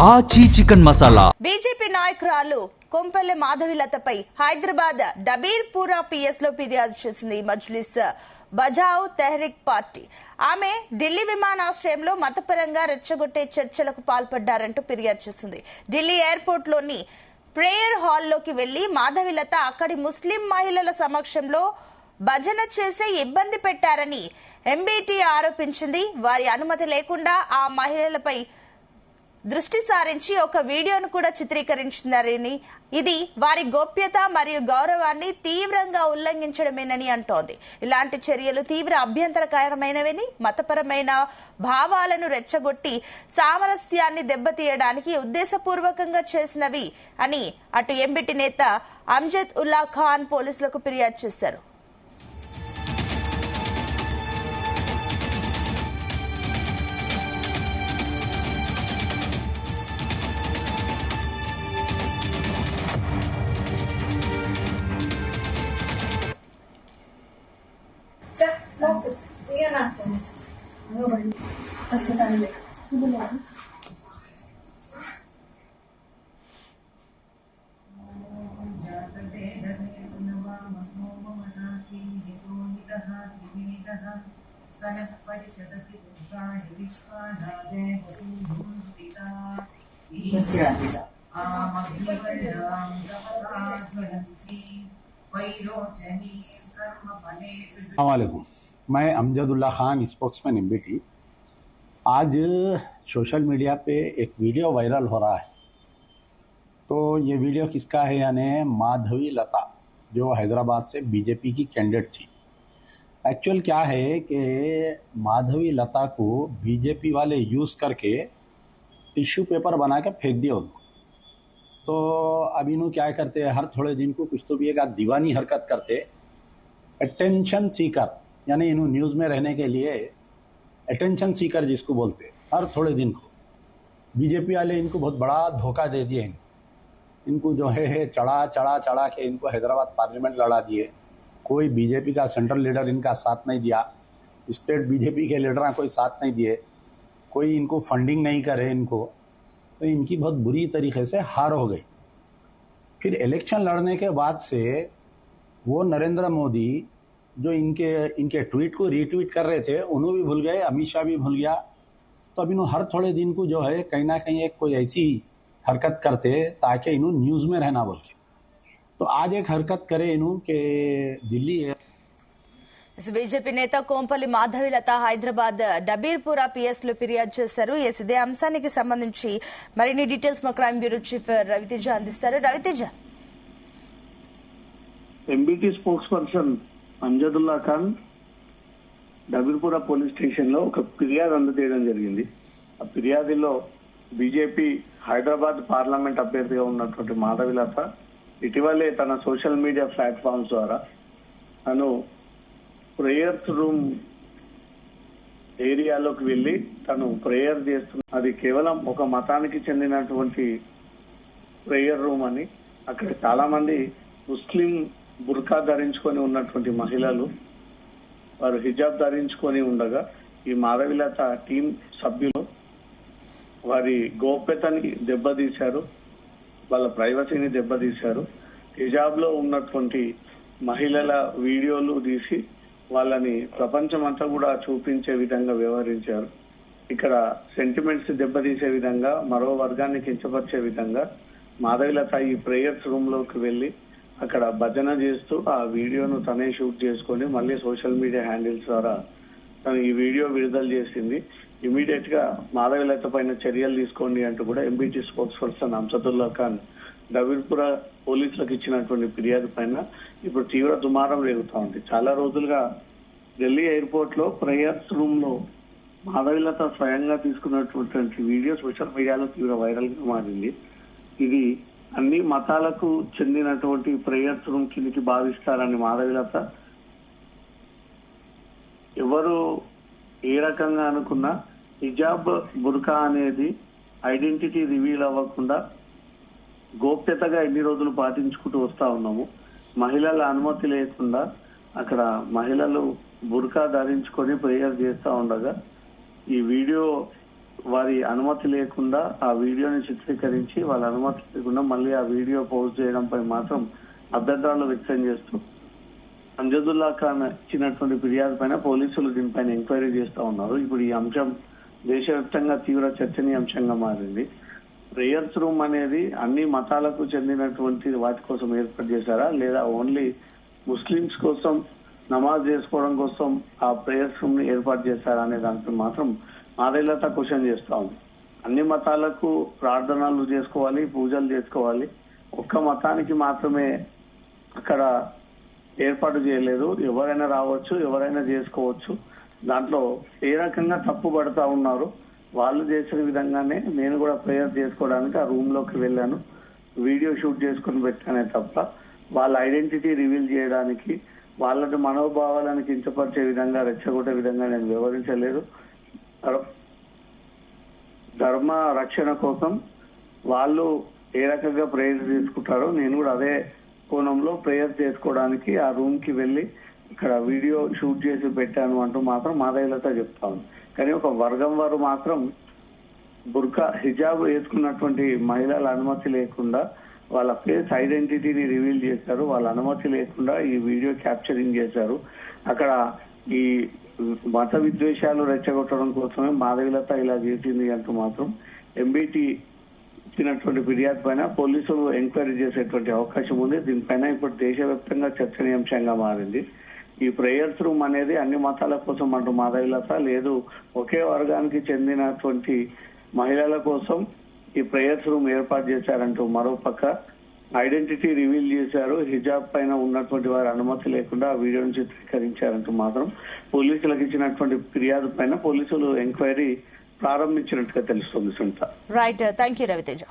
ఆచి chicken masala. BJP నాయకురాలు Kompally మాధవిలతపై Hyderabad Dabeerpura PS లో ఫిర్యాదు చేసింది మజ్లిస్ బచావ్ తెహ్రీక్ పార్టీ. ఆమె ఢిల్లీ విమానాశ్రయంలో మతపరంగా రెచ్చగొట్టే చర్చలకు పాల్పడ్డారంటూ ఫిర్యాదు చేసింది. ఢిల్లీ ఎయిర్పోర్ట్ లోని ప్రేయర్ హాల్లోకి వెళ్లి మాధవిలత అక్కడి ముస్లిం మహిళల సమక్షంలో భజన చేసే ఇబ్బంది పెట్టారని ఎంబీటీ ఆరోపించింది. వారి అనుమతి లేకుండా ఆ మహిళలపై దృష్టి సారించి ఒక వీడియోను కూడా చిత్రీకరించిందని, ఇది వారి గోప్యత మరియు గౌరవాన్ని తీవ్రంగా ఉల్లంఘించడమేనని అంటోంది. ఇలాంటి చర్యలు తీవ్ర అభ్యంతరకరమైనవని, మతపరమైన భావాలను రెచ్చగొట్టి సామరస్యాన్ని దెబ్బతీయడానికి ఉద్దేశపూర్వకంగా చేసినవి అని అటు ఎంబీటీ నేత అమ్జద్ ఉల్లా ఖాన్ పోలీసులకు ఫిర్యాదు చేశారు. अस्सलामुअलैकुम, मैं अमजद उल्ला खान, स्पोक्समैन एमबीटी। आज सोशल मीडिया पे एक वीडियो वायरल हो रहा है। तो ये वीडियो किसका है? यानी माधवी लता, जो हैदराबाद से बीजेपी की कैंडिडेट थी। एक्चुअल क्या है कि माधवी लता को बीजेपी वाले यूज़ करके टिश्यू पेपर बना के फेंक दिया उनको। तो अब इन्हों क्या करते हैं, हर थोड़े दिन को कुछ तो भी एक दीवानी हरकत करते, अटेंशन सीकर, यानी इन्हों न्यूज़ में रहने के लिए अटेंशन सीकर जिसको बोलते, हर थोड़े दिन को बीजेपी वाले इनको बहुत बड़ा धोखा दे दिए। इनको जो है चढ़ा के इनको हैदराबाद पार्लियामेंट लड़ा दिए। कोई बीजेपी का सेंट्रल लीडर इनका साथ नहीं दिया, स्टेट बीजेपी के लीडर कोई साथ नहीं दिए, कोई इनको फंडिंग नहीं करे इनको। तो इनकी बहुत बुरी तरीके से हार हो गई। फिर इलेक्शन लड़ने के बाद से वो नरेंद्र मोदी जो इनके ट्वीट को रीट्वीट कर रहे थे, उन्होंने भी भूल गए, अमित शाह भी भूल गया। तो अब इन्हों हर थोड़े दिन को जो है कहीं ना कहीं एक कोई ऐसी हरकत करते ताकि इन्हों न्यूज़ में रहना बोल के। तो आज एक हरकत करे इन्हों के दिल्ली है। బీజేపీ నేత కోంపల్లి మాధవిలత హైదరాబాద్ డబీర్పురా పిఎస్ లో ఫిర్యాదు చేశారు. ఇదే అంశానికి సంబంధించి మరిన్ని డీటెయిల్స్ మా క్రైమ్ బ్యూరో చీఫ్ రవితేజ అందిస్తారు. Raviteja, MBT spokesperson Amjadullah Khan Dabeerpura police station లో ఒక ఫిర్యాదు అందజేయడం జరిగింది. ఆ ఫిర్యాదులో బీజేపీ హైదరాబాద్ పార్లమెంట్ అభ్యర్థిగా ఉన్నటువంటి మాధవిలత ఇటీవలే తన సోషల్ మీడియా ప్లాట్ఫామ్స్ ద్వారా తను ప్రేయర్స్ రూమ్ ఏరియాలోకి వెళ్లి తను ప్రేయర్ చేస్తున్న, అది కేవలం ఒక మతానికి చెందినటువంటి ప్రేయర్ రూమ్ అని, అక్కడ చాలా మంది ముస్లిం బుర్కా ధరించుకొని ఉన్నటువంటి మహిళలు, వారు హిజాబ్ ధరించుకొని ఉండగా ఈ మాధవిలత టీం సభ్యులు వారి గోప్యతని దెబ్బతీశారు, వాళ్ళ ప్రైవసీని దెబ్బతీశారు. హిజాబ్ లో ఉన్నటువంటి మహిళల వీడియోలు తీసి వాళ్ళని ప్రపంచమంతా కూడా చూపించే విధంగా వ్యవహరించారు. ఇక్కడ సెంటిమెంట్స్ దెబ్బతీసే విధంగా, మరో వర్గాన్ని కించపరిచే విధంగా మాధవిలత ఈ ప్రేయర్స్ రూమ్ లోకి వెళ్లి అక్కడ భజన చేస్తూ ఆ వీడియోను తనే షూట్ చేసుకొని మళ్ళీ సోషల్ మీడియా హ్యాండిల్స్ ద్వారా తను ఈ వీడియో విడుదల చేసింది. ఇమీడియట్ గా మాధవిలత పైన చర్యలు తీసుకోండి అంటూ కూడా MBT spokesperson Amjadullah Khan Dabeerpura పోలీసులకు ఇచ్చినటువంటి ఫిర్యాదు పైన ఇప్పుడు తీవ్ర దుమారం రేగుతా ఉంది. చాలా రోజులుగా ఢిల్లీ ఎయిర్పోర్ట్ లో ప్రేయర్స్ రూమ్ లో మాధవిలత స్వయంగా తీసుకున్నటువంటి వీడియో సోషల్ మీడియాలో తీవ్ర వైరల్ గా మారింది. ఇది అన్ని మతాలకు చెందినటువంటి ప్రేయర్స్ రూమ్ కిందికి భావిస్తారని మాధవిలత ఎవరు ఏ రకంగా అనుకున్నా హిజాబ్ బుర్కా అనేది ఐడెంటిటీ రివీల్ అవ్వకుండా గోప్యతగా ఎన్ని రోజులు పాటించుకుంటూ వస్తా ఉన్నాము. మహిళల అనుమతి లేకుండా అక్కడ మహిళలు బుర్కా ధరించుకొని ప్రేయర్ చేస్తా ఉండగా ఈ వీడియో వారి అనుమతి లేకుండా ఆ వీడియోని చిత్రీకరించి వాళ్ళ అనుమతి లేకుండా మళ్ళీ ఆ వీడియో పోస్ట్ చేయడంపై మాత్రం అభ్యంతరాలు వ్యక్తం చేస్తూ అంజదుల్లా ఖాన్ ఇచ్చినటువంటి ఫిర్యాదు పైన పోలీసులు దీనిపైన ఎంక్వైరీ చేస్తా ఉన్నారు. ఇప్పుడు ఈ అంశం దేశవ్యాప్తంగా తీవ్ర చర్చనీయాంశంగా మారింది. ప్రేయర్స్ రూమ్ అనేది అన్ని మతాలకు చెందినటువంటి వాటి కోసం ఏర్పాటు చేశారా, లేదా ఓన్లీ ముస్లిమ్స్ కోసం నమాజ్ చేసుకోవడం కోసం ఆ ప్రేయర్స్ రూమ్ ని ఏర్పాటు చేశారా అనే దానిపై మాత్రం మాదేలత క్వశ్చన్ చేస్తా ఉంది. అన్ని మతాలకు ప్రార్థనలు చేసుకోవాలి, పూజలు చేసుకోవాలి. ఒక్క మతానికి మాత్రమే అక్కడ ఏర్పాటు చేయలేదు. ఎవరైనా రావచ్చు, ఎవరైనా చేసుకోవచ్చు. దాంట్లో ఏ రకంగా తప్పు పడతా ఉన్నారు. వాళ్ళు చేసిన విధంగానే నేను కూడా ప్రేయర్ చేసుకోవడానికి ఆ రూమ్ లోకి వెళ్ళాను, వీడియో షూట్ చేసుకుని పెట్టానే తప్ప వాళ్ళ ఐడెంటిటీ రివీల్ చేయడానికి, వాళ్ళ మనోభావాలను కించపరిచే విధంగా, రెచ్చగొట్టే విధంగా నేను వివరించలేదు. ధర్మ రక్షణ కోసం వాళ్ళు ఏ రకంగా ప్రేయర్ చేసుకుంటారో నేను కూడా అదే కోణంలో ప్రేయర్ చేసుకోవడానికి ఆ రూమ్ కి వెళ్లి ఇక్కడ వీడియో షూట్ చేసి పెట్టాను అంటూ మాత్రం మాదైలత చెప్తా ఉంది. కానీ ఒక వర్గం వారు మాత్రం బుర్కా హిజాబ్ వేసుకున్నటువంటి మహిళల అనుమతి లేకుండా వాళ్ళ ఫేస్ ఐడెంటిటీని రివీల్ చేశారు. వాళ్ళ అనుమతి లేకుండా ఈ వీడియో క్యాప్చరింగ్ చేశారు. అక్కడ ఈ మత విద్వేషాలు రెచ్చగొట్టడం కోసమే మాధవిలత ఇలా చేసింది అంటూ మాత్రం ఎంబీటీ ఇచ్చినటువంటి ఫిర్యాదు పైన పోలీసులు ఎంక్వైరీ చేసేటువంటి అవకాశం ఉంది. దీనిపైన ఇప్పుడు దేశవ్యాప్తంగా చర్చనీయాంశంగా మారింది. ఈ ప్రేయర్స్ రూమ్ అనేది అన్ని మతాల కోసం అంటూ మాధవిలత, లేదు ఒకే వర్గానికి చెందినటువంటి మహిళల కోసం ఈ ప్రేయర్స్ రూమ్ ఏర్పాటు చేశారంటూ మరో పక్క ఐడెంటిటీ రివీల్ చేశారు. హిజాబ్ పైన ఉన్నటువంటి వారి అనుమతి లేకుండా ఆ వీడియోను చిత్రీకరించారంటూ మాత్రం పోలీసులకు ఇచ్చినటువంటి ఫిర్యాదు పైన పోలీసులు ఎంక్వైరీ ప్రారంభించినట్టుగా తెలుస్తుంది. Sunitha. Right, thank you Raviteja.